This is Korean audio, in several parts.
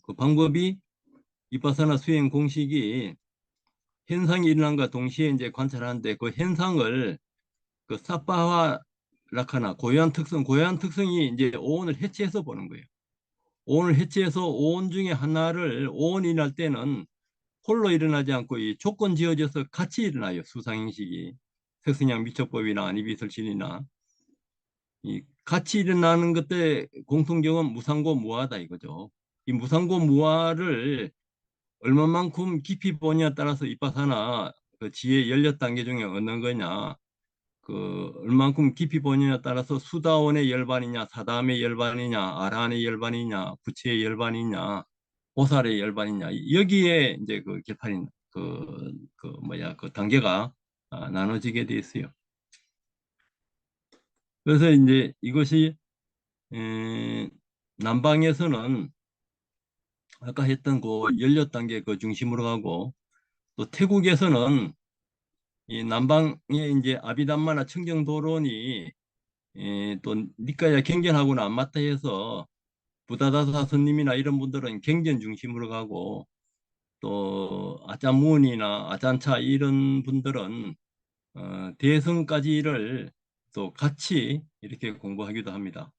그 방법이 이빠사나 수행 공식이 현상이 일어난과 동시에 이제 관찰하는데 그 현상을 그 사파와 라카나 고유한 특성이 이제 오온을 해체해서 보는 거예요. 오온을 해체해서 오온 중에 하나를 오온이 날 때는 홀로 일어나지 않고 이 조건 지어져서 같이 일어나요. 수상행식이 색성량 미척법이나 아니비설실이나 이 같이 일어나는 것들의 공통점은 무상고 무아다 이거죠. 이 무상고 무아를 얼마만큼 깊이 보냐에 따라서 이빠사나 그 지혜 16단계 중에 어느 거냐, 그 얼만큼 깊이 보냐에 따라서 수다원의 열반이냐, 사담의 열반이냐, 아라한의 열반이냐, 부처의 열반이냐, 보살의 열반이냐, 여기에 이제 그 결판이 그 단계가 나눠지게 돼 있어요. 그래서 이제 이것이 남방에서는 아까 했던 그 16단계 그 중심으로 가고, 또 태국에서는 이 남방에 이제 아비담마나 청정도론이 또 니까야 경전하고는 안 맞다 해서 부다다사 스님이나 이런 분들은 경전 중심으로 가고, 또 아짜문이나 아잔차 이런 분들은 대성까지를 또 같이 이렇게 공부하기도 합니다.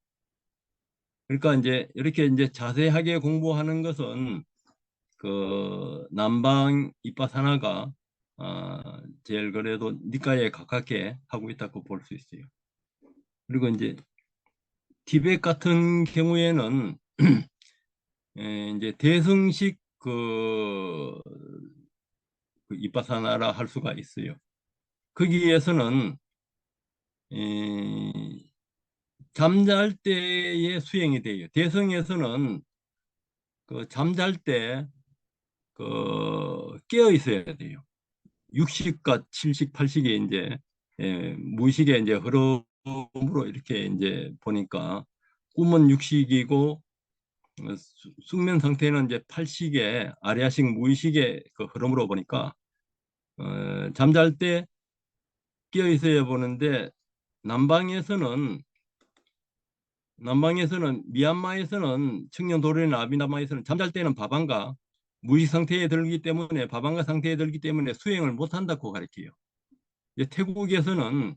그러니까 이제 이렇게 이제 자세하게 공부하는 것은 그 남방 이빠사나가 제일 그래도 니까에 가깝게 하고 있다고 볼 수 있어요. 그리고 이제 티베트 같은 경우에는 이제 대성식 그 이빠사나라 할 수가 있어요. 거기에서는 에, 잠잘 때의 수행이 돼요. 대성에서는 그 잠잘 때 그 깨어 있어야 돼요. 육식과 칠식, 팔식이 이제 무의식의 이제 흐름으로 이렇게 이제 보니까 꿈은 육식이고 숙면 상태는 이제 팔식의 아래아식 무의식의 그 흐름으로 보니까 잠잘 때 깨어 있어야 보는데, 남방에서는 미얀마에서는 청년도련이나 아비나마에서는 잠잘 때는 바방가 무의식 상태에 들기 때문에 바방가 상태에 들기 때문에 수행을 못 한다고 가르쳐요. 이제 태국에서는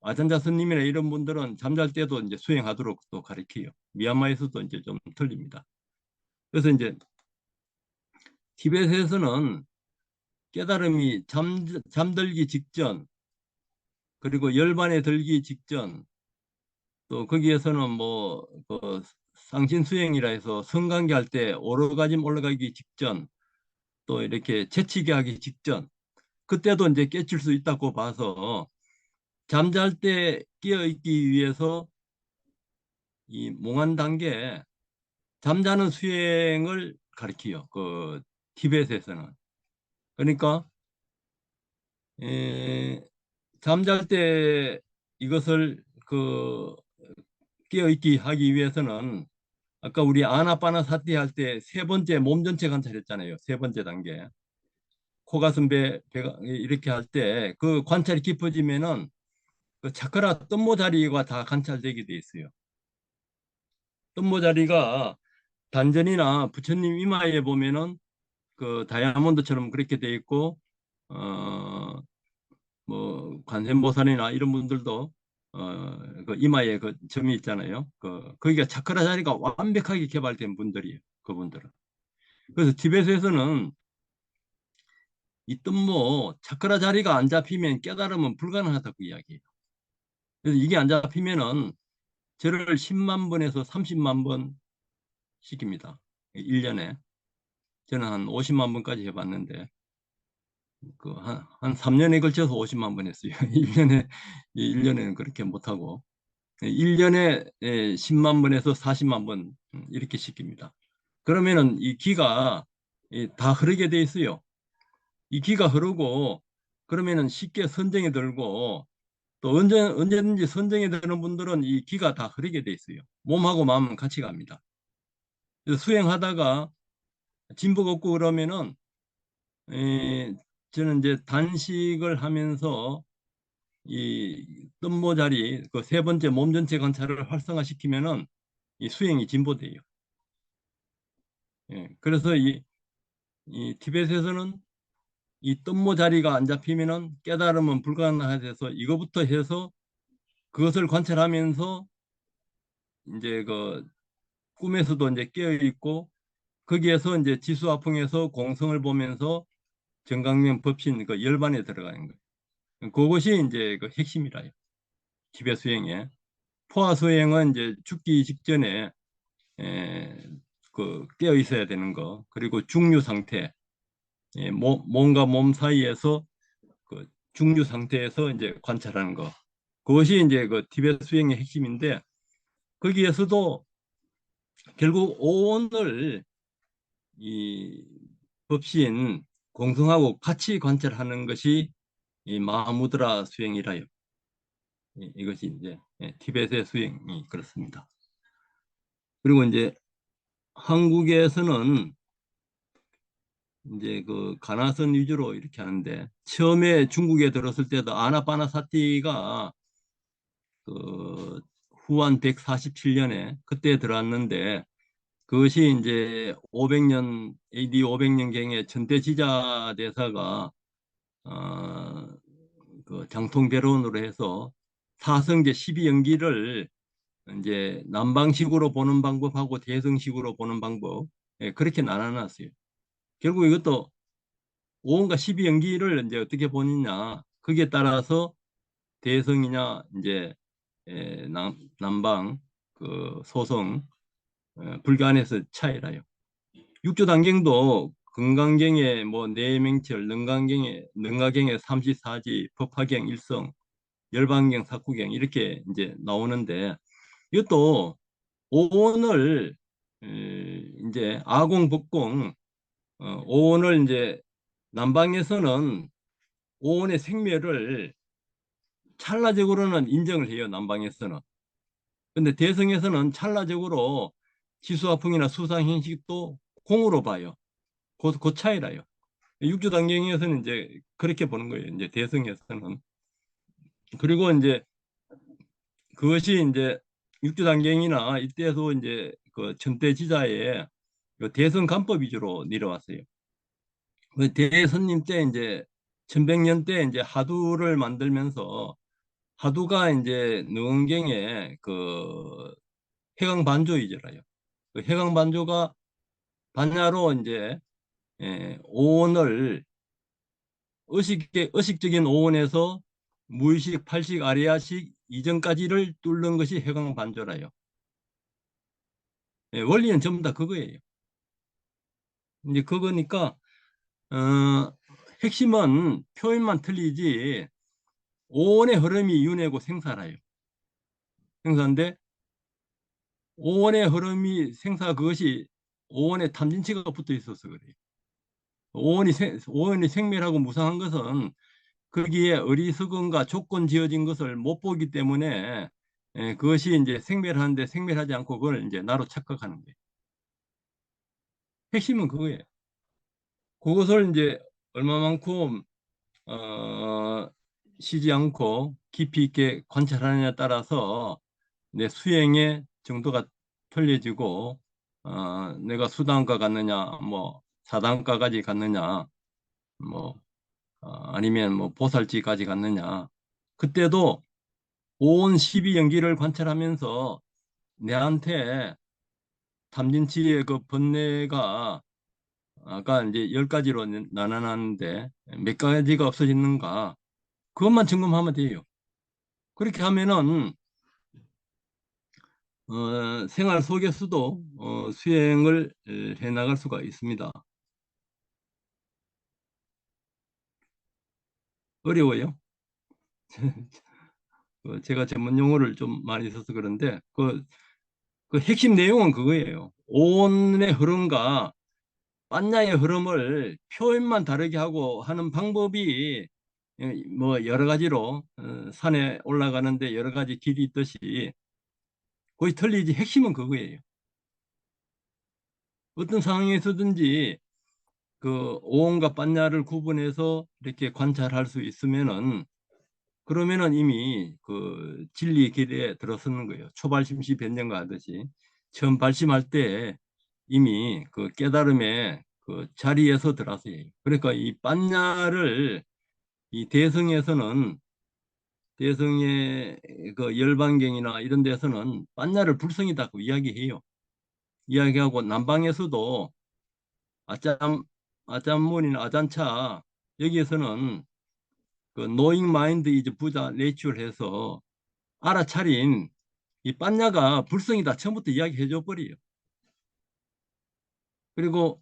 아잔자 스님이나 이런 분들은 잠잘 때도 이제 수행하도록 또 가르쳐요. 미얀마에서도 이제 좀 틀립니다. 그래서 이제 티베트에서는 깨달음이 잠들기 직전, 그리고 열반에 들기 직전, 또 거기에서는 뭐그 상신수행이라 해서 성관계 할 때 오르가즘 올라가기 직전, 또 이렇게 재치기 하기 직전, 그때도 이제 깨칠 수 있다고 봐서 잠잘 때 깨어 있기 위해서 이 몽환 단계 잠자는 수행을 가리켜요. 그 티베트에서는. 그러니까 에, 잠잘 때 이것을 그 깨어 있기 하기 위해서는 아까 우리 아나파나사티 할 때 세 번째 몸 전체 관찰했잖아요. 세 번째 단계. 코, 가슴, 배가 이렇게 할 때 그 관찰이 깊어지면은 그 차크라 뜸모 자리가 다 관찰되게 돼 있어요. 뜸모 자리가 단전이나 부처님 이마에 보면은 그 다이아몬드처럼 그렇게 돼 있고, 어, 뭐 관세음보살이나 이런 분들도 그 이마에 그 점이 있잖아요. 거기가 차크라 자리가 완벽하게 개발된 분들이에요. 그분들은. 그래서 티베트에서는 이 뜸모 차크라 자리가 안 잡히면 깨달음은 불가능하다고 이야기해요. 그래서 이게 안 잡히면은 저를 10만 번에서 30만 번 시킵니다. 1년에. 저는 한 50만 번까지 해봤는데 한 3년에 걸쳐서 50만 번 했어요. 1년에는 그렇게 못하고 1년에 10만 번에서 40만 번 이렇게 시킵니다. 그러면은 이 기가 다 흐르게 돼 있어요. 이 기가 흐르고 그러면은 쉽게 선정이 들고, 또 언제든지 선정이 되는 분들은 이 기가 다 흐르게 돼 있어요. 몸하고 마음은 같이 갑니다. 그래서 수행하다가 진보가 없고 그러면은 에, 저는 이제 단식을 하면서 이 뜸모자리 그 세 번째 몸 전체 관찰을 활성화시키면은 이 수행이 진보돼요. 예, 그래서 이 티벳에서는 이 뜬모 자리가 안 잡히면은 깨달음은 불가능해서 이거부터 해서 그것을 관찰하면서 이제 그 꿈에서도 이제 깨어 있고 거기에서 이제 지수화풍에서 공성을 보면서 정강면 법신 그 열반에 들어가는 거예요. 그것이 이제 그 핵심이라요. 기배 수행에. 포화 수행은 이제 죽기 직전에 그 깨어 있어야 되는 거. 그리고 중류 상태. 몸과 몸 사이에서 그 중류 상태에서 이제 관찰하는 거. 그것이 이제 그 티베트 수행의 핵심인데 거기에서도 결국 오온을 이 법신 공성하고 같이 관찰하는 것이 이 마하무드라 수행이라요. 이것이 이제 티베트의 수행이 그렇습니다. 그리고 이제 한국에서는 이제 그 가나선 위주로 이렇게 하는데 처음에 중국에 들었을 때도 아나파나사티가 그 후한 147년에 그때 들어왔는데 그것이 이제 500년 AD 500년경에 천대지자 대사가 어, 그 장통배론으로 해서 사성제 12연기를 이제 남방식으로 보는 방법하고 대성식으로 보는 방법 그렇게 나눠놨어요. 결국 이것도 5원과 12연기를 이제 어떻게 보느냐 거기에 따라서 대성이냐 이제 남방 그 소성 불교 안에서 차이라요. 육조단경도 금강경에 뭐 내명철, 능가경에 삼시사지, 법화경 일성, 열반경, 사구경 이렇게 이제 나오는데 이것도 오온을 이제 아공, 법공, 오온을 이제 남방에서는 오온의 생멸을 찰나적으로는 인정을 해요. 남방에서는. 근데 대성에서는 찰나적으로 지수화풍이나 수상행식도 공으로 봐요. 그 차이라요. 육조단경에서는 이제 그렇게 보는 거예요. 이제 대성에서는. 그리고 이제 그것이 이제 육조단경이나 이때도 이제 그 천대지자의 그 대성 간법 위주로 내려왔어요. 그 대선님 때 이제 1100년 때 이제 하두를 만들면서 하두가 이제 능원경에 그 해강 반조이잖아요. 그 해강 반조가 반야로 이제 오온을 의식적인 오온에서 무의식, 팔식, 아리아식 이전까지를 뚫는 것이 해강 반조라요. 원리는 전부 다 그거예요. 이제 그거니까 어, 핵심은 표현만 틀리지 오온의 흐름이 윤회고 생사라요. 생사인데 오온의 흐름이 생사 그것이 오온에 탐진치가 붙어 있어서 그래요. 오온이 생멸하고 무상한 것은 거기에 어리석음과 조건 지어진 것을 못 보기 때문에 그것이 이제 생멸하는데 생멸하지 않고 그걸 이제 나로 착각하는 거예요. 핵심은 그거예요. 그것을 이제 얼마만큼 어, 쉬지 않고 깊이 있게 관찰하느냐에 따라서 내 수행의 정도가 틀려지고 내가 수단과 갔느냐 뭐 사단과까지 갔느냐 뭐 아니면 뭐 보살지까지 갔느냐 그때도 온 12연기를 관찰하면서 내한테 탐진치의 그 번뇌가 아까 이제 10가지로 나눠놨는데 몇 가지가 없어지는가 그것만 점검하면 돼요. 그렇게 하면은 생활 속에서도 수행을 해 나갈 수가 있습니다. 어려워요. 제가 전문 용어를 좀 많이 써서 그런데 그 핵심 내용은 그거예요. 온의 흐름과 반야의 흐름을 표현만 다르게 하고 하는 방법이 뭐 여러 가지로 산에 올라가는데 여러 가지 길이 있듯이 거의 틀리지 핵심은 그거예요. 어떤 상황에서든지 그 오온과 반야를 구분해서 이렇게 관찰할 수 있으면은 그러면은 이미 그 진리 길에 들어서는 거예요. 초발심시 변경과 하듯이 처음 발심할 때 이미 그 깨달음의 그 자리에서 들어서요. 그러니까 이般냐를 이 대성의 그 열반경이나 이런 데서는般냐를 불성이다고 이야기해요. 이야기하고 남방에서도 아짬 아짬문이나 아잔차 여기에서는 그 knowing mind is Buddha nature 해서 알아차린 이般냐가 불성이다 처음부터 이야기해 줘 버려요. 그리고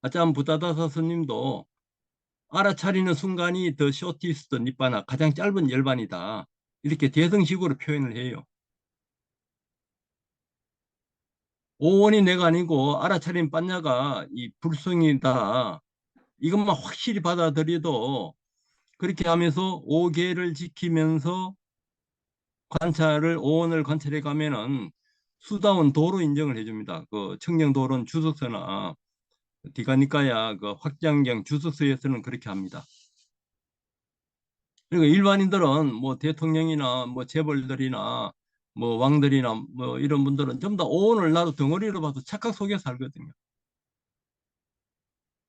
아짬 부다다사 스님도 알아차리는 순간이 더 쇼티스트 니바나 가장 짧은 열반이다. 이렇게 대성식으로 표현을 해요. 오원이 내가 아니고 알아차린般냐가 이 불성이다. 이것만 확실히 받아들여도 그렇게 하면서 오계를 지키면서 오원을 관찰해 가면은 수다원 도로 인정을 해줍니다. 그 청정도론 주석서나 디가니까야 그 확장경 주석서에서는 그렇게 합니다. 그러니까 일반인들은 뭐 대통령이나 뭐 재벌들이나 뭐 왕들이나 뭐 이런 분들은 전부 다 오온을 나도 덩어리로 봐서 착각 속에 살거든요.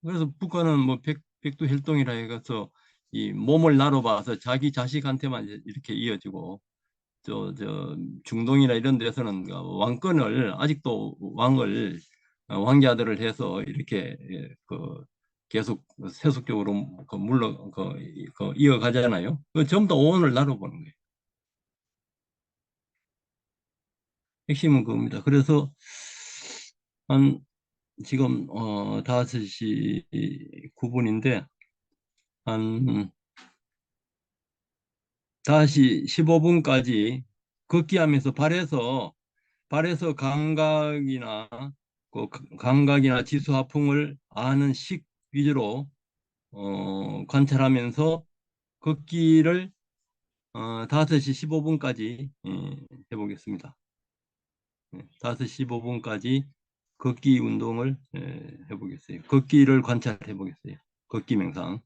그래서 북한은 뭐 백두혈통이라 해서 이 몸을 나로 봐서 자기 자식한테만 이렇게 이어지고 저 중동이나 이런 데서는 그 왕권을 아직도 왕자들을 해서 이렇게 그 계속 세속적으로 그 물러 그 이어가잖아요. 그 전부 다 오온을 나로 보는 거예요. 핵심은 그겁니다. 그래서 한 지금 5시 9분인데 한 5시 15분까지 걷기하면서 발에서 감각이나 지수화풍을 아는 식 위주로 관찰하면서 걷기를 5시 15분까지 해보겠습니다. 5시 15분까지 걷기 운동을 해보겠어요. 걷기를 관찰해 보겠어요. 걷기 명상.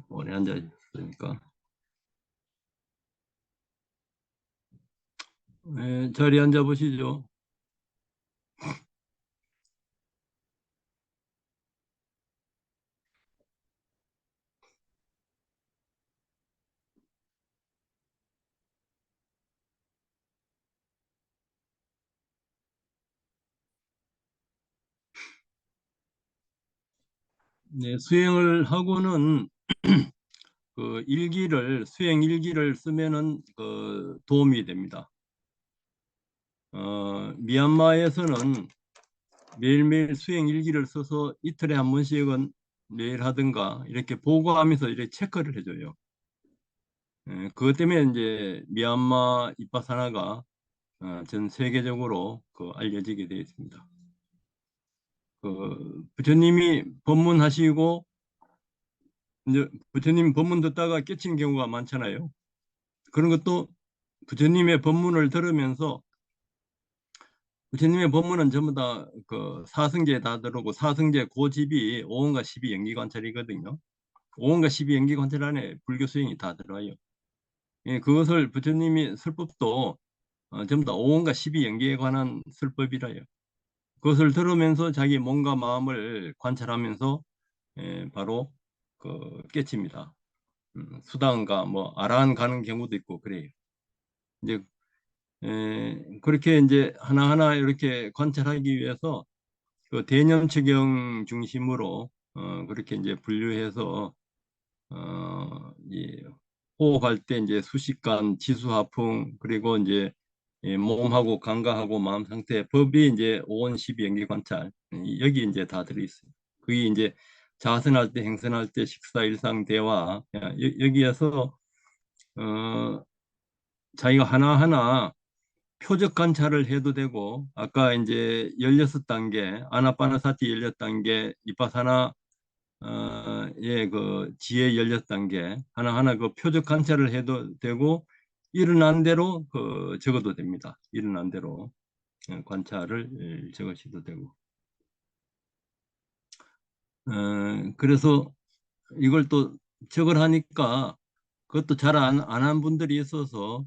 오래 앉아 있으니까. 자리에 앉아 보시죠. 네, 수행을 하고는 그 수행 일기를 쓰면은 그 도움이 됩니다. 미얀마에서는 매일매일 수행 일기를 써서 이틀에 한 번씩은 매일 하든가 이렇게 보고하면서 이렇게 체크를 해줘요. 그것 때문에 이제 미얀마 이빠사나가 전 세계적으로 그 알려지게 되어 있습니다. 그 부처님이 법문하시고 이제 부처님 법문 듣다가 깨치는 경우가 많잖아요. 그런 것도 부처님의 법문을 들으면서 부처님의 법문은 전부 다 그 사성제 다 들어오고 사성제 고집이 오온과 십이 연기 관찰이거든요. 오온과 십이 연기 관찰 안에 불교 수행이 다 들어와요. 예, 그것을 부처님이 설법도 전부 다 오온과 십이 연기에 관한 설법이라요. 그것을 들으면서 자기 몸과 마음을 관찰하면서 바로 그 깨칩니다. 수당과 뭐 아라한 가는 경우도 있고 그래요. 이제 그렇게 이제 하나하나 이렇게 관찰하기 위해서 그 대념치경 중심으로 그렇게 이제 분류해서 이 호흡할 때 이제 수식관, 지수하풍 그리고 이제 몸하고 감각하고 마음 상태 법이 이제 오온십이 연기 관찰 여기 이제 다 들어있어요. 그게 이제 자선할 때, 행선할 때, 식사, 일상, 대화 여기에서 어, 자기가 하나하나 표적 관찰을 해도 되고 아까 이제 16단계 아나파나사티 16단계 이파사나 그 지혜 16단계 하나하나 그 표적 관찰을 해도 되고 일어난 대로 그 적어도 됩니다. 일어난 대로 관찰을 적으셔도 되고 그래서 이걸 또 적을 하니까 그것도 잘 안 한 분들이 있어서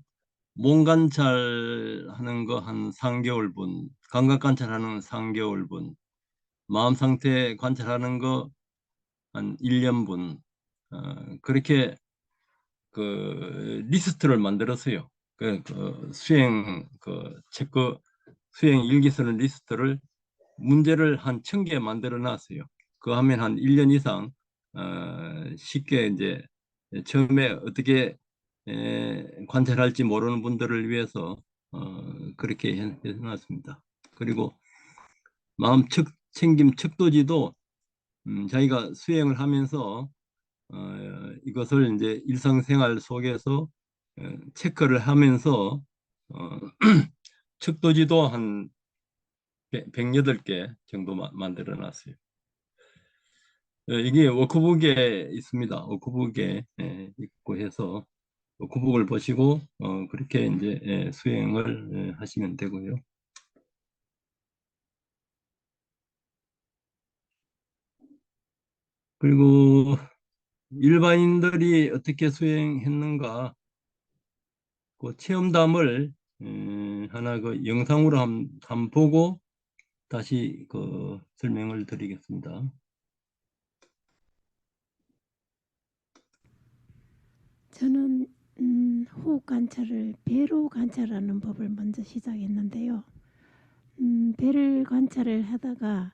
몸 관찰하는 거 한 3개월분, 감각 관찰하는 3개월분, 마음 상태 관찰하는 거 한 1년분, 그렇게 그 리스트를 만들었어요. 그 수행 그 체크 수행 일기 쓰는 리스트를 문제를 한 1,000개 만들어 놨어요. 그거 하면 한 1년 이상 쉽게 이제 처음에 어떻게 관찰할지 모르는 분들을 위해서 그렇게 해놨습니다. 그리고 마음 챙김 척도지도 자기가 수행을 하면서 이것을 이제 일상생활 속에서 체크를 하면서 척도지도 한 108개 정도 만들어 놨어요. 이게 워크북에 있습니다. 워크북에 있고 해서 워크북을 보시고 그렇게 이제 수행을 하시면 되고요. 그리고 일반인들이 어떻게 수행했는가 그 체험담을 하나 그 영상으로 한 보고 다시 그 설명을 드리겠습니다. 저는 호흡 관찰을 배로 관찰하는 법을 먼저 시작했는데요. 배를 관찰을 하다가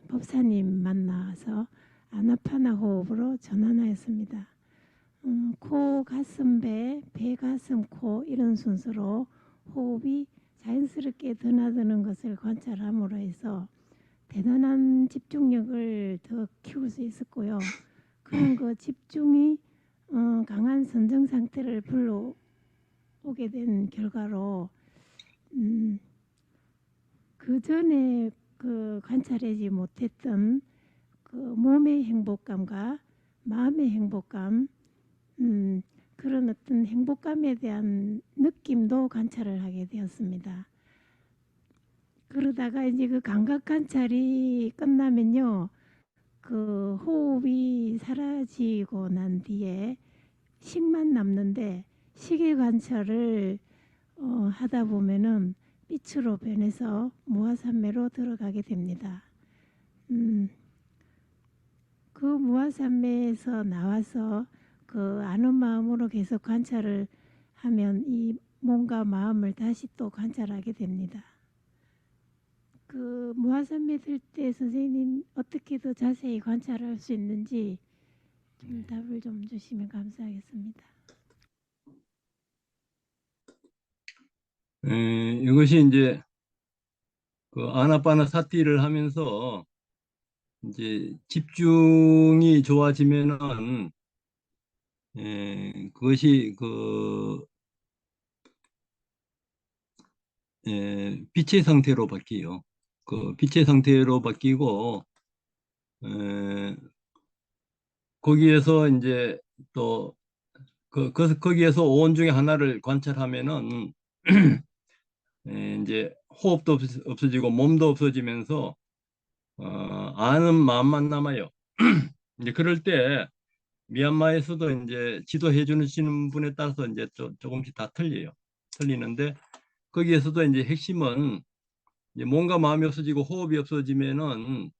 법사님 만나서 아나파나 호흡으로 전환하였습니다. 코, 가슴, 배, 가슴, 코 이런 순서로 호흡이 자연스럽게 드나드는 것을 관찰함으로 해서 대단한 집중력을 더 키울 수 있었고요. 그런 그 집중이 강한 선정 상태를 불러오게 된 결과로 그 전에 그 관찰하지 못했던 그 몸의 행복감과 마음의 행복감, 그런 어떤 행복감에 대한 느낌도 관찰을 하게 되었습니다. 그러다가 이제 그 감각 관찰이 끝나면요, 그 호흡이 사라지고 난 뒤에 식만 남는데 식의 관찰을 하다 보면은 빛으로 변해서 무아산매로 들어가게 됩니다. 그 무아산매에서 나와서 그 아는 마음으로 계속 관찰을 하면 이 몸과 마음을 다시 또 관찰하게 됩니다. 그 무아산매 들 때 선생님 어떻게 더 자세히 관찰할 수 있는지 좀 답을 좀 주시면 감사하겠습니다. 이것이 이제 그 아나파나사티를 하면서 이제 집중이 좋아지면은 그것이 그 빛의 상태로 바뀌어요. 그 빛의 상태로 바뀌고 거기에서 이제 또 거기에서 오온 중에 하나를 관찰하면은 이제 호흡도 없어지고 몸도 없어지면서 아는 마음만 남아요. 이제 그럴 때 미얀마에서도 이제 지도해 주시는 분에 따라서 이제 조금씩 다 틀려요. 틀리는데 거기에서도 이제 핵심은 이제 몸과 마음이 없어지고 호흡이 없어지면은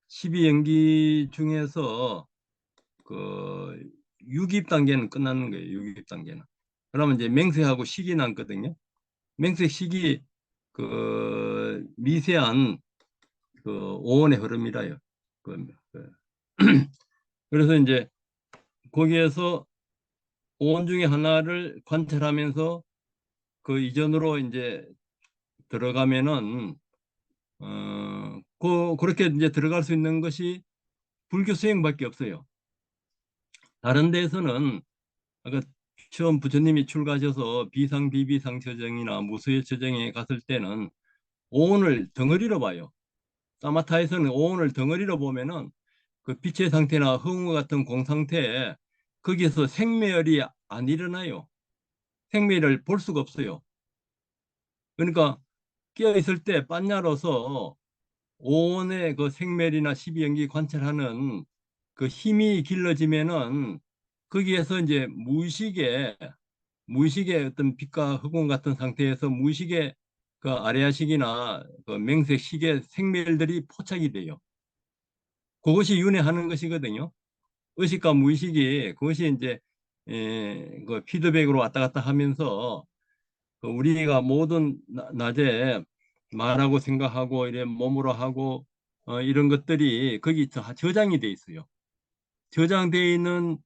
12연기 중에서 그 유깁 단계는 끝나는 거예요. 유깁 단계는. 그러면 이제 맹세하고 식이 남거든요. 맹세 식이 그 미세한 그 오온의 흐름이라요. 그 그래서 이제 거기에서 오온 중에 하나를 관찰하면서 그 이전으로 이제 들어가면은 그렇게 이제 들어갈 수 있는 것이 불교 수행밖에 없어요. 다른 데에서는 아까 처음 부처님이 출가하셔서 비상 비비상 처정이나 무수의 처정에 갔을 때는 오온을 덩어리로 봐요. 사마타에서는 오온을 덩어리로 보면은 그 빛의 상태나 흥우 같은 공상태에 거기에서 생매열이 안 일어나요. 생매를 볼 수가 없어요. 그러니까 깨어 있을 때 빤야로서 오온의 그 생멸이나 십이연기 관찰하는 그 힘이 길러지면은 거기에서 이제 무의식에 무의식의 어떤 빛과 흑원 같은 상태에서 무의식의 그 아래아식이나 그 맹색식의 생멸들이 포착이 돼요. 그것이 윤회하는 것이거든요. 의식과 무의식이 그것이 이제 그 피드백으로 왔다 갔다 하면서 그 우리가 모든 낮에 말하고 생각하고 이래 몸으로 하고 이런 것들이 거기 저장이 돼 있어요. 저장돼 있는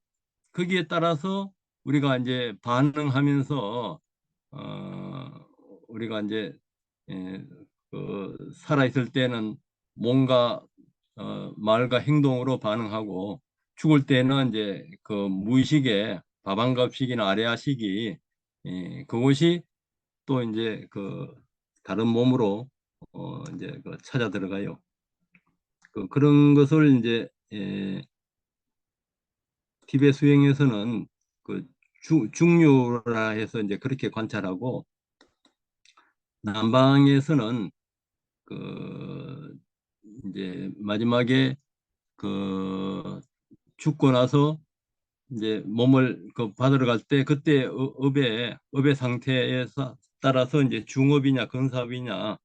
거기에 따라서 우리가 이제 반응하면서 우리가 이제 예, 그 살아있을 때는 몸과 말과 행동으로 반응하고 죽을 때는 이제 그 무의식의 다반갑식이나 아래아식이 그것이 또 이제 그 다른 몸으로 이제 그 찾아 들어가요. 그런 것을 이제 티베 수행에서는 그 중류라 해서 이제 그렇게 관찰하고 남방에서는 그 이제 마지막에 그 죽고 나서 이제 몸을 그 받으러 갈 때 그때 업의 상태에 따라서 이제 중업이냐 근사업이냐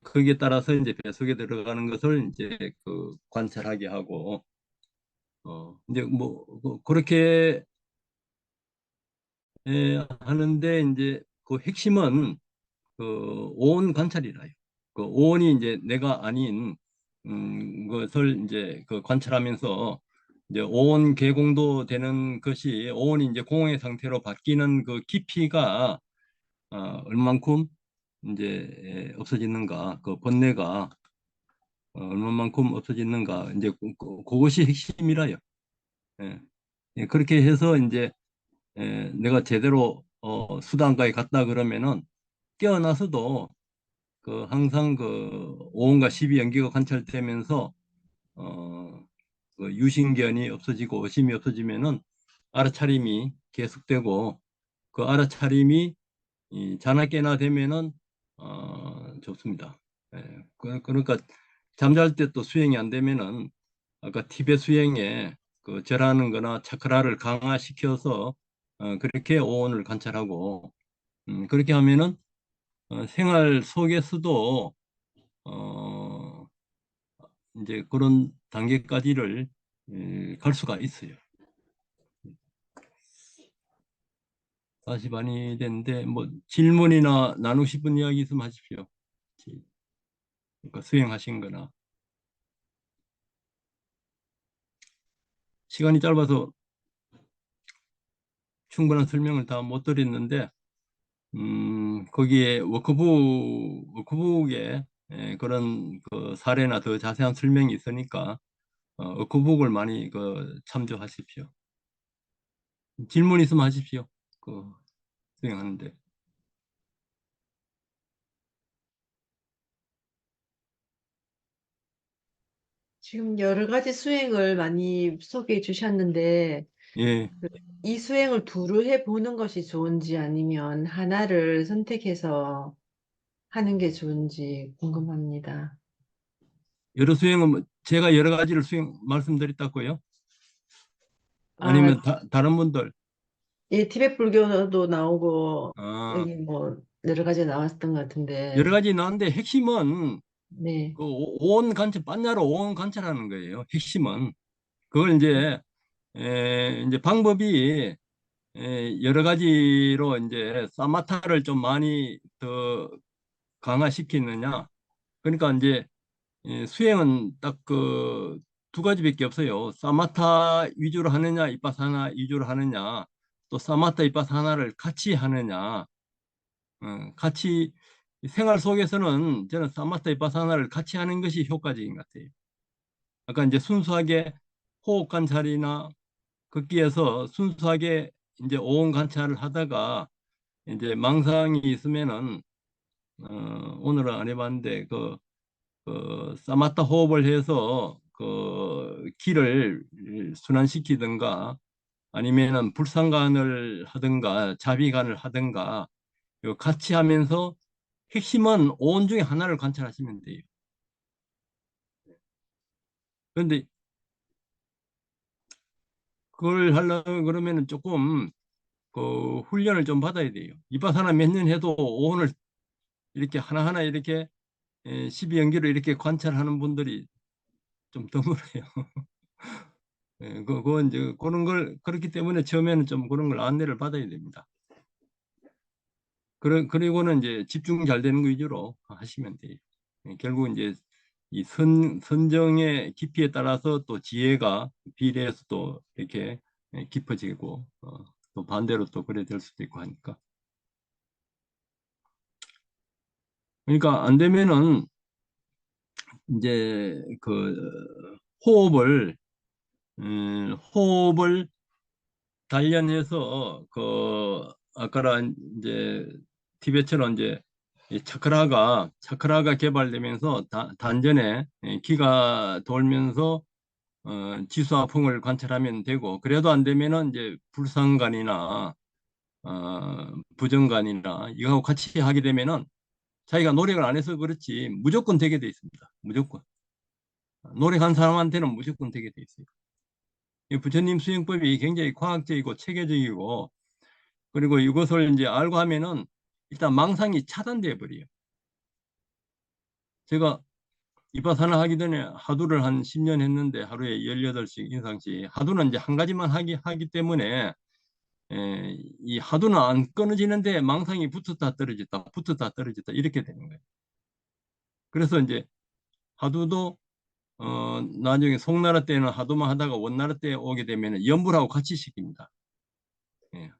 거기에 따라서 이제 뱃속에 들어가는 것을 이제 그 관찰하게 하고 이제 뭐 그렇게 하는데 이제 그 핵심은 그 오온 관찰이라요. 그 오온이 이제 내가 아닌 것을 이제 그 관찰하면서 이제 오온 개공도 되는 것이 오온이 이제 공의 상태로 바뀌는 그 깊이가 얼만큼 이제 없어지는가 그 번뇌가 얼마만큼 없어지는가 이제 그것이 핵심이라요. 예. 예, 그렇게 해서 이제 내가 제대로 수단가에 갔다 그러면은 깨어나서도 그 항상 그 오온과 십이 연기가 관찰되면서 어, 그 유신견이 없어지고 의심이 없어지면은 알아차림이 계속되고 그 알아차림이 이 자나깨나 되면은 좋습니다. 예, 그러니까 잠잘 때 또 수행이 안 되면은 아까 티베 수행에 그 절하는 거나 차크라를 강화시켜서 그렇게 오온을 관찰하고 그렇게 하면은 생활 속에서도 어, 이제 그런 단계까지를 갈 수가 있어요. 다시 많이 됐는데 뭐 질문이나 나누고 싶은 이야기 있으면 하십시오. 그러니까 수행하신 거나 시간이 짧아서 충분한 설명을 다 못 드렸는데 거기에 워크북에 그런 그 사례나 더 자세한 설명이 있으니까 워크북을 많이 그 참조하십시오. 질문 있으면 하십시오. 그 수행하는데. 지금 여러 가지 수행을 많이 소개해 주셨는데, 예. 이 수행을 두루 해보는 것이 좋은지 아니면 하나를 선택해서 하는 게 좋은지 궁금합니다. 여러 수행은 제가 여러 가지를 수행 말씀드렸다고요? 아, 아니면 다른 분들 예, 티베트 불교도 나오고, 아, 여기 뭐, 여러 가지 나왔던 것 같은데, 여러 가지 나왔는데 핵심은 네. 그 오온 관찰,般若오온 관찰하는 거예요. 핵심은 그걸 이제 방법이 여러 가지로 이제 사마타를 좀 많이 더 강화시키느냐. 그러니까 이제 수행은 딱 그 두 가지밖에 없어요. 사마타 위주로 하느냐, 이빠사나 위주로 하느냐, 또 사마타, 이빠사나를 같이 하느냐. 같이 생활 속에서는 저는 사마타, 이빠사나를 같이 하는 것이 효과적인 것 같아요. 아까 이제 순수하게 호흡 관찰이나 걷기에서 순수하게 이제 오온 관찰을 하다가 이제 망상이 있으면은 오늘은 안 해봤는데 그 사마타 호흡을 해서 그 기를 순환시키든가 아니면은 불상간을 하든가 자비간을 하든가 요 같이 하면서 핵심은 오온 중에 하나를 관찰하시면 돼요. 그런데 그걸 하려면 그러면은 조금 그 훈련을 좀 받아야 돼요. 이파사나 몇 년 해도 오온을 이렇게 하나하나 이렇게 12연기로 이렇게 관찰하는 분들이 좀 드물어요. 그건 이제 그런 걸 그렇기 때문에 처음에는 좀 그런 걸 안내를 받아야 됩니다. 그리고는 이제 집중 잘 되는 거 위주로 하시면 돼요. 결국 이제 이 선정의 깊이에 따라서 또 지혜가 비례해서 또 이렇게 깊어지고 또 반대로 또 그래 될 수도 있고 하니까. 그러니까 안 되면은 이제 그 호흡을 호흡을 단련해서 그 아까라 이제 티베처럼 이제 이 차크라가 개발되면서 단전에 기가 돌면서 지수화풍을 관찰하면 되고, 그래도 안 되면은 이제 불상관이나 부정관이나 이거하고 같이 하게 되면은 자기가 노력을 안 해서 그렇지 무조건 되게 돼 있습니다. 무조건 노력한 사람한테는 무조건 되게 돼 있어요. 이 부처님 수행법이 굉장히 과학적이고 체계적이고, 그리고 이것을 이제 알고 하면은 일단 망상이 차단돼 버려요. 제가 이파사나 하기 전에 하두를 한 10년 했는데 하루에 18씩 인상씩, 하두는 이제 한 가지만 하기 때문에 이 하두는 안 끊어지는데 망상이 붙었다 떨어졌다 붙었다 떨어졌다 이렇게 되는 거예요. 그래서 이제 하두도 나중에 송나라 때는 하두만 하다가 원나라 때 오게 되면 연불하고 같이 시킵니다. 예.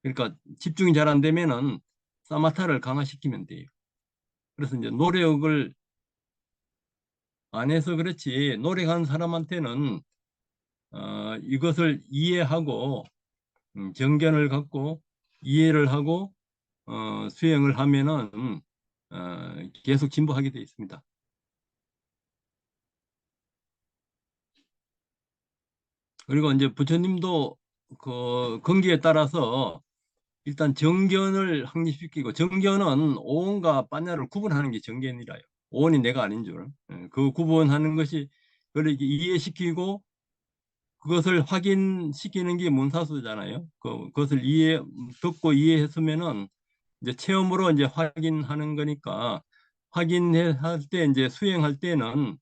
그러니까 집중이 잘 안 되면은 사마타를 강화시키면 돼요. 그래서 이제 노력을 안 해서 그렇지 노력한 사람한테는 이것을 이해하고 정견을 갖고 이해를 하고 수행을 하면은 계속 진보하게 되어 있습니다. 그리고 이제 부처님도 그 건기에 따라서 일단 정견을 확립시키고, 정견은 오온과 빠냐를 구분하는 게 정견이라요. 오온이 내가 아닌 줄. 그 구분하는 것이 그걸 이렇게 이해시키고 그것을 확인시키는 게 문사수잖아요. 그것을 듣고 이해했으면은 이제 체험으로 이제 확인하는 거니까, 확인할 때 이제 수행할 때는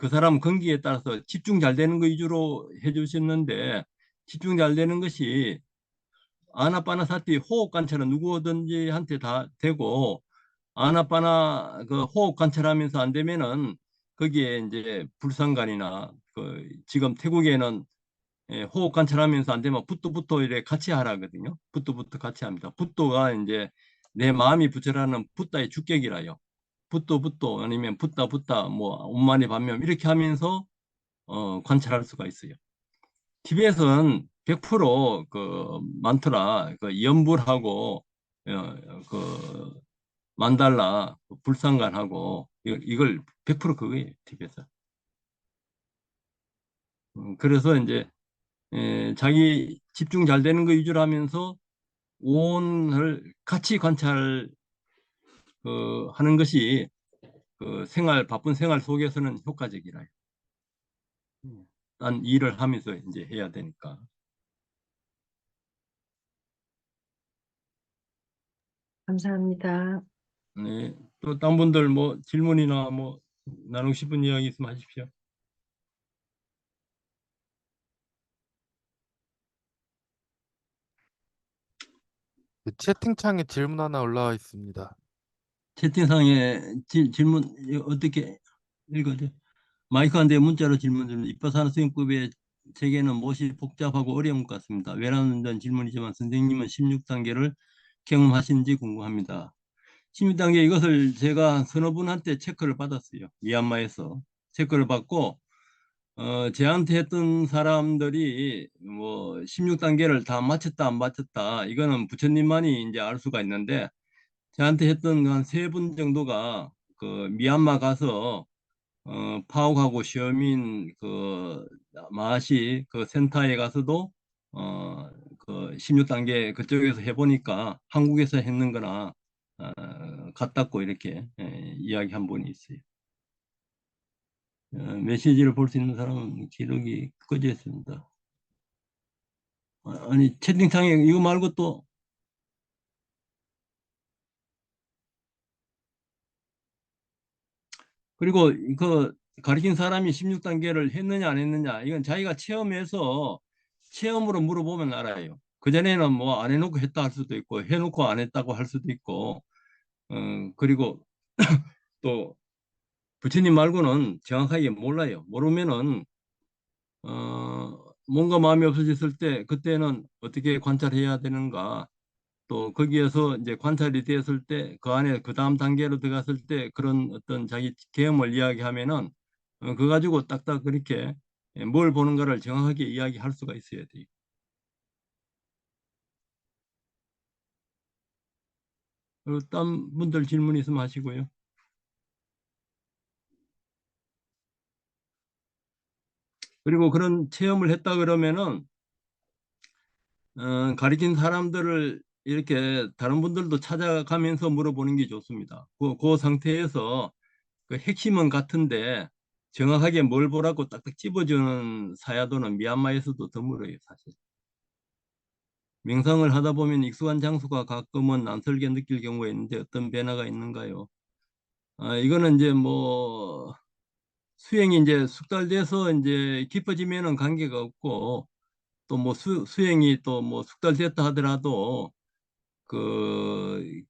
그 사람 건기에 따라서 집중 잘 되는 거 위주로 해주셨는데, 집중 잘 되는 것이 아나빠나사티 호흡 관찰은 누구든지 한테 다 되고, 아나빠나 그 호흡 관찰하면서 안 되면은 거기에 이제 불상관이나 그 지금 태국에는 호흡 관찰하면서 안 되면 붓도부터 이래 같이 하라거든요. 붓도부터 같이 합니다. 붓도가 이제 내 마음이 부처라는 붓다의 주격이라요. 붓도 아니면 붓다 뭐 온만이 반면 이렇게 하면서 관찰할 수가 있어요. 티벳은 100%그 많더라. 그 연불하고 그 만달라, 그 불상관하고 이걸 100% 그거예요. 티벳은. 그래서 이제 자기 집중 잘 되는 거 위주로 하면서 오온을 같이 관찰 하는 것이 그 바쁜 생활 속에서는 효과적이라요. 딴 일을 하면서 이제 해야 되니까. 감사합니다. 네. 또 딴 분들 뭐 질문이나 뭐 나누고 싶은 이야기 있으면 하십시오. 그 채팅창에 질문 하나 올라와 있습니다. 채팅상에 질문 어떻게 읽어줘? 마이크 한 대 문자로 질문 좀. 입법사는 수행법의 체계는 무엇이 복잡하고 어려운 것 같습니다. 외람된 질문이지만 선생님은 16단계를 경험하신지 궁금합니다. 16단계 이것을 제가 서너 분한테 체크를 받았어요. 미얀마에서 체크를 받고 제한테 했던 사람들이 뭐 16단계를 다 마쳤다 안 마쳤다 이거는 부처님만이 이제 알 수가 있는데, 저한테 했던 한 세 분 정도가 그 미얀마 가서 파옥하고 시어민 그 마시 그 센터에 가서도 그 16단계 그쪽에서 해보니까 한국에서 했는 거나 같다고 이렇게 이야기한 분이 있어요. 메시지를 볼 수 있는 사람은 기록이 꺼져 있습니다. 아니, 채팅창에 이거 말고 또, 그리고 그 가르친 사람이 16단계를 했느냐 안 했느냐, 이건 자기가 체험해서 체험으로 물어보면 알아요. 그전에는 뭐 안 해놓고 했다 할 수도 있고, 해놓고 안 했다고 할 수도 있고, 그리고 또 부처님 말고는 정확하게 몰라요. 모르면은, 뭔가 마음이 없어졌을 때, 그때는 어떻게 관찰해야 되는가, 또 거기에서 이제 관찰이 되었을 때 그 안에 그 다음 단계로 들어갔을 때 그런 어떤 자기 경험을 이야기하면은 그거 가지고 딱딱 그렇게 뭘 보는가를 정확하게 이야기할 수가 있어야 돼요. 그리고 딴 분들 질문 있으면 하시고요. 그리고 그런 체험을 했다 그러면은 가르친 사람들을 이렇게 다른 분들도 찾아가면서 물어보는 게 좋습니다. 그 상태에서 그 핵심은 같은데 정확하게 뭘 보라고 딱딱 집어주는 사야도는 미얀마에서도 드물어요, 사실. 명상을 하다 보면 익숙한 장소가 가끔은 낯설게 느낄 경우가 있는데 어떤 변화가 있는가요? 이거는 이제 뭐 수행이 이제 숙달돼서 이제 깊어지면은 관계가 없고, 또 뭐 수행이 또 뭐 숙달됐다 하더라도 그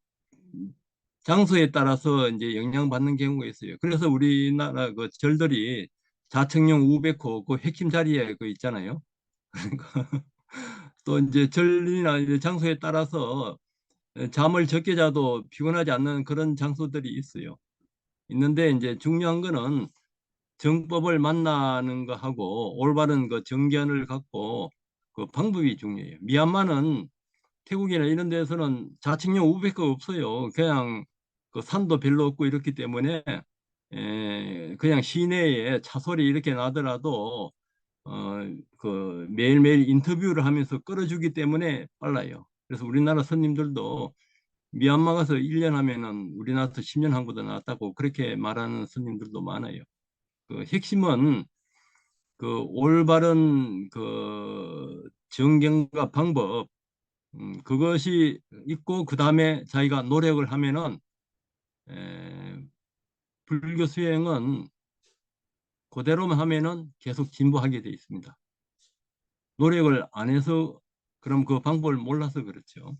장소에 따라서 이제 영향받는 경우가 있어요. 그래서 우리나라 그 절들이 자청용 우베코 그 핵심 자리에 그 있잖아요. 또 이제 절이나 이제 장소에 따라서 잠을 적게 자도 피곤하지 않는 그런 장소들이 있어요. 있는데 이제 중요한 거는 정법을 만나는 거하고 올바른 그 정견을 갖고 그 방법이 중요해요. 미얀마는 태국이나 이런 데서는 자칭령 우베가 없어요. 그냥 그 산도 별로 없고 이렇기 때문에 그냥 시내에 차 소리 이렇게 나더라도 어, 그 매일매일 인터뷰를 하면서 끌어주기 때문에 빨라요. 그래서 우리나라 손님들도 미얀마 가서 1년 하면은 우리나라에서 10년 한 것보다 낫다고 그렇게 말하는 손님들도 많아요. 그 핵심은 그 올바른 그 정경과 방법, 그것이 있고 그 다음에 자기가 노력을 하면은 에, 불교 수행은 그대로만 하면은 계속 진보하게 돼 있습니다. 노력을 안 해서 그럼 그 방법을 몰라서 그렇죠.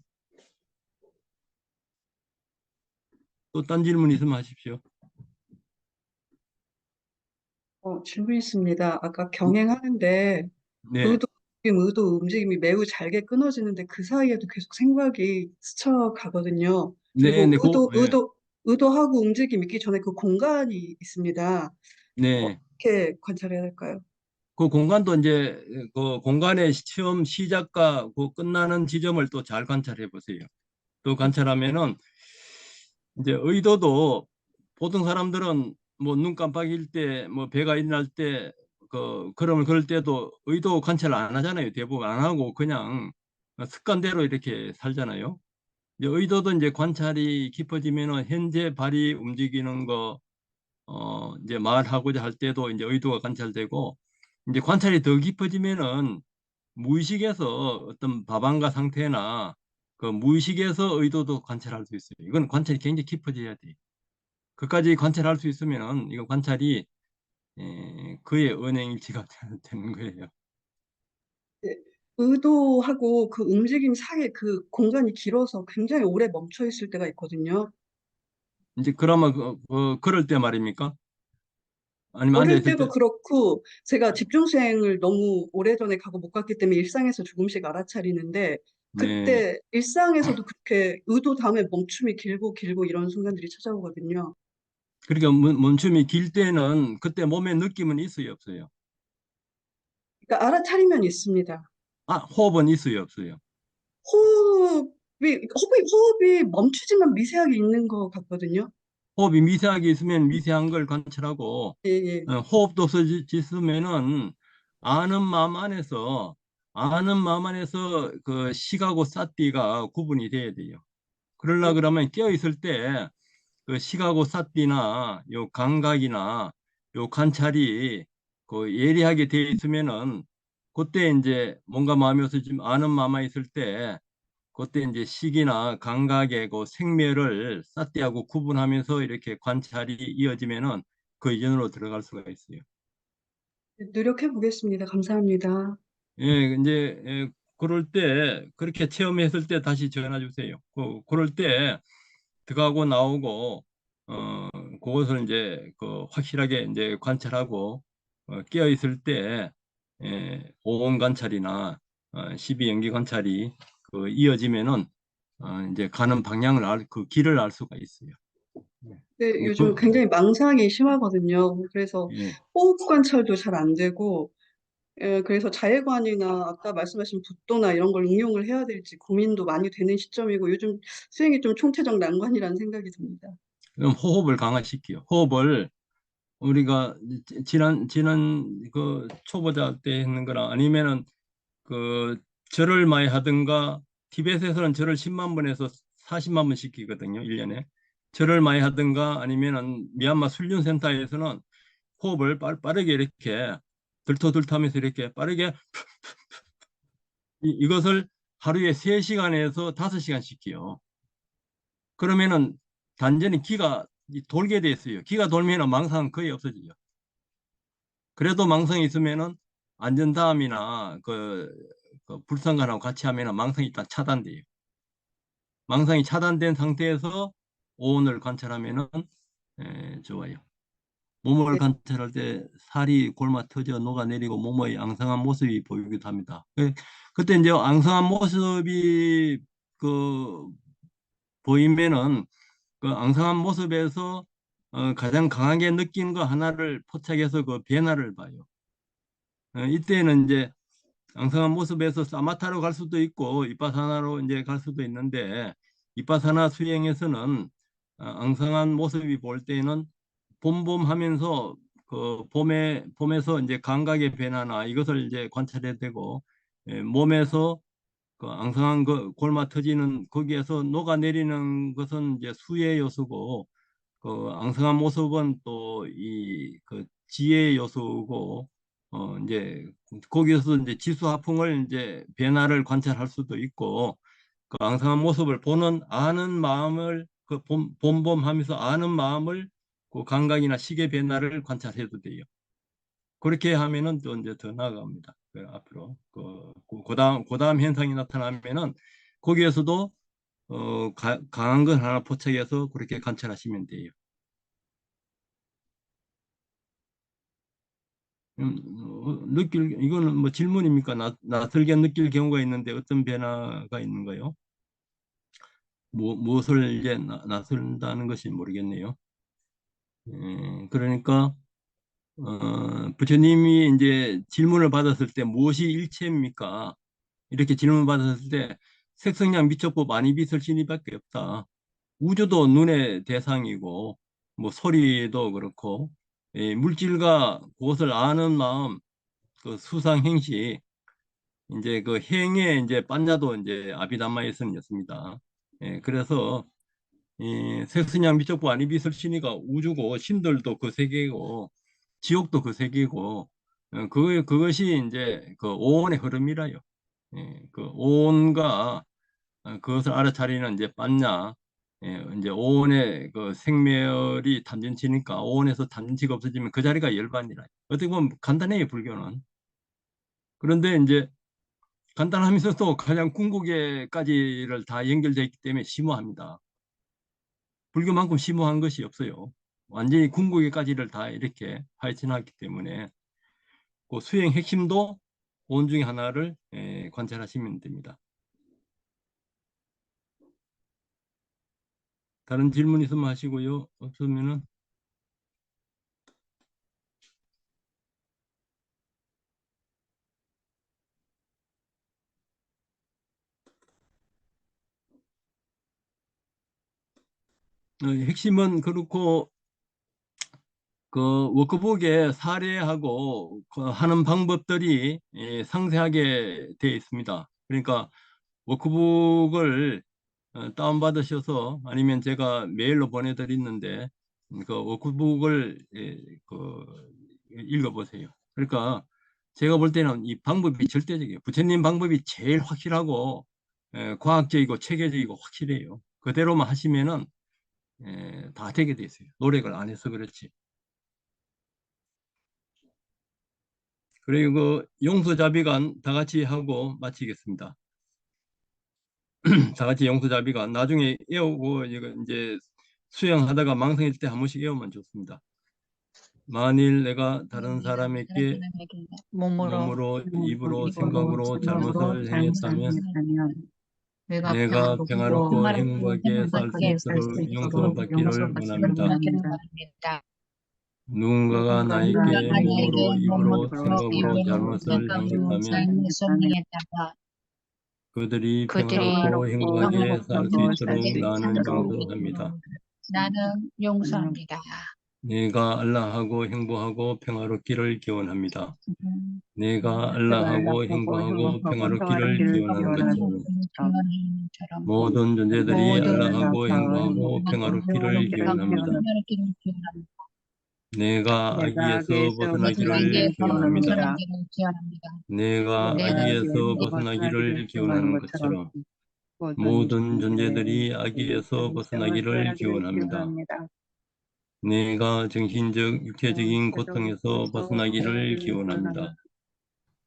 또 딴 질문 있으면 하십시오. 질문 있습니다. 아까 경행하는데 네, 의도, 의도 움직임이 매우 잘게 끊어지는데 그 사이에도 계속 생각이 스쳐가거든요. 네, 그리고 네, 네, 의도하고 움직임 있기 전에 그 공간이 있습니다. 네. 어떻게 관찰해야 될까요? 그 공간도 이제 그 공간의 처음 시작과 그 끝나는 지점을 또 잘 관찰해 보세요. 또 관찰하면은 이제 의도도 보통 사람들은 뭐 눈 깜빡일 때, 뭐 배가 일어날 때, 그 걸음을 걸을 때도 의도 관찰 안 하잖아요. 대부분 안 하고 그냥 습관대로 이렇게 살잖아요. 이제 의도도 이제 관찰이 깊어지면은 현재 발이 움직이는 거, 이제 말하고자 할 때도 이제 의도가 관찰되고, 이제 관찰이 더 깊어지면은 무의식에서 어떤 밥안가 상태나 그 무의식에서 의도도 관찰할 수 있어요. 이건 관찰이 굉장히 깊어져야 돼요. 그까지 관찰할 수 있으면은 이거 관찰이 그의 언행일치가 되는 거예요. 네, 의도하고 그 움직임 사이에 그 공간이 길어서 굉장히 오래 멈춰 있을 때가 있거든요. 이제 그러면 그럴 때 말입니까? 아니면 앉아 어릴 있을 때도 때? 그렇고 제가 집중수행을 너무 오래전에 가고 못 갔기 때문에 일상에서 조금씩 알아차리는데 네. 그때 일상에서도 그렇게 의도 다음에 멈춤이 길고 길고 이런 순간들이 찾아오거든요. 그러니까 멈춤이 길 때는 그때 몸에 느낌은 있어요, 없어요? 그러니까 알아차리면 있습니다. 호흡은 있어요, 없어요? 호흡이 멈추지만 미세하게 있는 것 같거든요. 호흡이 미세하게 있으면 미세한 걸 관찰하고, 예, 예. 호흡도 없어졌으면은 아는 마음 안에서 그 시하고 사띠가 구분이 돼야 돼요. 그러려 그러면 깨어 있을 때 그 시하고 사띠나 요 감각이나 요 관찰이 그 예리하게 되어 있으면은 그때 이제 뭔가 마음이 없어지면 아는 마음이 있을 때 그때 이제 시기나 감각의 그 생멸을 삿대하고 구분하면서 이렇게 관찰이 이어지면은 그 이전으로 들어갈 수가 있어요. 노력해 보겠습니다. 감사합니다. 예, 이제 그럴 때 그렇게 체험했을 때 다시 전화 주세요. 그럴 때 들어가고 나오고 그것을 이제 그 확실하게 이제 관찰하고 깨어 있을 때 오온 관찰이나 12연기 관찰이 그 이어지면은 이제 가는 방향을 그 길을 알 수가 있어요. 네, 예, 요즘 굉장히 망상이 심하거든요. 그래서 예, 호흡 관찰도 잘 안 되고, 그래서 자해관이나 아까 말씀하신 붓도나 이런 걸 응용을 해야 될지 고민도 많이 되는 시점이고, 요즘 수행이 좀 총체적 난관이라는 생각이 듭니다. 그럼 호흡을 강화시켜요. 호흡을 우리가 지난 그 초보자 때 했는 거랑 아니면은 그 절을 많이 하든가 티벳에서는 절을 10만 번에서 40만 번 시키거든요. 1년에. 절을 많이 하든가 아니면은 미얀마 훈련센터에서는 호흡을 빠르게 이렇게 들토들토하면서 이렇게 빠르게 이것을 하루에 3시간에서 5시간 시켜요. 그러면은 단전히 기가 돌게 돼 있어요. 기가 돌면은 망상은 거의 없어지죠. 그래도 망상이 있으면은 안전다음이나 그 불상관하고 같이 하면은 망상이 일단 차단돼요. 망상이 차단된 상태에서 오온을 관찰하면은 좋아요. 몸을 네, 관찰할 때 살이 골마 터져 녹아내리고 몸의 앙상한 모습이 보이기도 합니다. 그때 이제 앙상한 모습이 그 보이면은 그 앙상한 모습에서 가장 강하게 느낀 거 하나를 포착해서 그 변화를 봐요. 이때는 이제 앙상한 모습에서 사마타로 갈 수도 있고 이빠사나로 이제 갈 수도 있는데 이빠사나 수행에서는 앙상한 모습이 볼 때는 봄봄하면서 그 봄에서 이제 감각의 변화나 이것을 이제 관찰해야 되고 몸에서 그 앙상한 그 골마 터지는 거기에서 녹아내리는 것은 이제 수의 요소고 그 앙상한 모습은 또 이 그 지혜의 요소고 이제 거기에서 이제 지수화풍을 이제 변화를 관찰할 수도 있고 그 앙상한 모습을 보는 아는 마음을 그 봄봄하면서 아는 마음을 그 감각이나 시계 변화를 관찰해도 돼요. 그렇게 하면은 또 이제 더 나아갑니다. 그 앞으로 그다음 현상이 나타나면은 거기에서도 강한 걸 하나 포착해서 그렇게 관찰하시면 돼요. 이거는 뭐 질문입니까? 낯설게 느낄 경우가 있는데 어떤 변화가 있는가요? 무엇을 이제 낯선다는 것이 모르겠네요. 그러니까 부처님이 이제 질문을 받았을 때 무엇이 일체입니까? 이렇게 질문 받았을 때 색성량 미처법 아니비설 진리밖에 없다. 우주도 눈의 대상이고 뭐 소리도 그렇고 물질과 그것을 아는 마음, 그 수상 행식 이제 그 행에 이제 반야도 이제 아비담마에서는 였습니다. 그래서 이 색선양 미적부 아니비설신이가 우주고 신들도 그 세계고 지옥도 그 세계고 그것이 이제 그 오온의 흐름이라요. 그 오온과 그것을 알아차리는 이제 반야 이제 오온의 그 생멸이 탐진치니까 오온에서 탐진치가 없어지면 그 자리가 열반이라. 어떻게 보면 간단해요 불교는. 그런데 이제 간단하면서도 가장 궁극에까지를 다 연결되어 있기 때문에 심오합니다. 불교만큼 심오한 것이 없어요. 완전히 궁극에까지를 다 이렇게 파헤쳐놨기 때문에 그 수행 핵심도 온 중에 하나를 관찰하시면 됩니다. 다른 질문 있으면 하시고요. 없으면은 핵심은 그렇고 그 워크북에 사례하고 그 하는 방법들이 상세하게 되어 있습니다. 그러니까 워크북을 다운받으셔서 아니면 제가 메일로 보내드리는데 그 워크북을 그 읽어보세요. 그러니까 제가 볼 때는 이 방법이 절대적이에요. 부처님 방법이 제일 확실하고 과학적이고 체계적이고 확실해요. 그대로만 하시면은 다 되게 돼 있어요. 노력을 안 해서 그렇지. 그리고 그 용서자비관 다 같이 하고 마치겠습니다. 다 같이 용서자비관 나중에 외우고 이거 이제 수영하다가 망설일 때 한 번씩 외우면 좋습니다. 만일 내가 다른 사람에게 몸으로, 입으로, 생각으로 잘못을 행했다면 내가 평화롭고 행복하게 살 수 있도록 용서받기를 원합니다. 누군가가 나에게 몸으로, 입으로, 생각으로 잘못을 행했다면 그들이 평화롭고 행복하게 살 수 있도록 나는 용서합니다. 나는 용서합니다. 내가 알라하고 행복하고 평화롭기를 기원합니다. 내가 알라하고 행복하고 평화롭기를 기원하는 것처럼 모든 존재들이 알라하고 행복하고 평화롭기를 기원합니다. 내가 악에서 벗어나기를 기원합니다. 내가 악에서 벗어나기를 기원하는 것처럼 모든 존재들이 악에서 벗어나기를 기원합니다. 내가 정신적, 육체적인 고통에서 벗어나기를 기원합니다.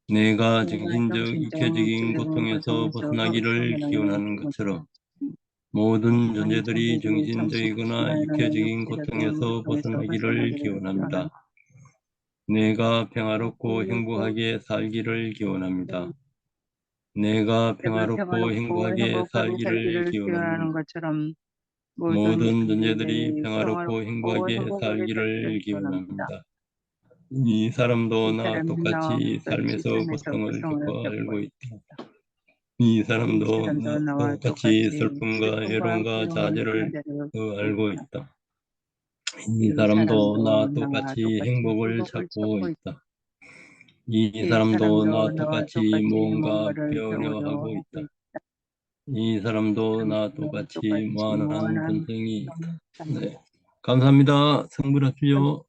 내가 정신적, 육체적인 고통에서 벗어나기를 기원하는 것처럼 모든 존재들이 정신적이거나 육체적인 고통에서 벗어나기를 기원합니다. 내가 평화롭고 행복하게 살기를 기원합니다. 내가 평화롭고 행복하게 살기를 기원하는 것처럼 모든 존재들이 평화롭고 행복하게 살기를 기원합니다. 이 사람도 나 똑같이 삶에서 고통을 겪어 알고 있다. 이 사람도 나 똑같이 슬픔과 외로움과 좌절을 알고 있다. 이 사람도 나 똑같이 행복을 찾고 있다. 이 사람도 나 똑같이 무언가 배우려 하고 있다. 이 사람도 나 똑같이 무한한 전쟁이 있다. 네. 감사합니다. 성불하십시오.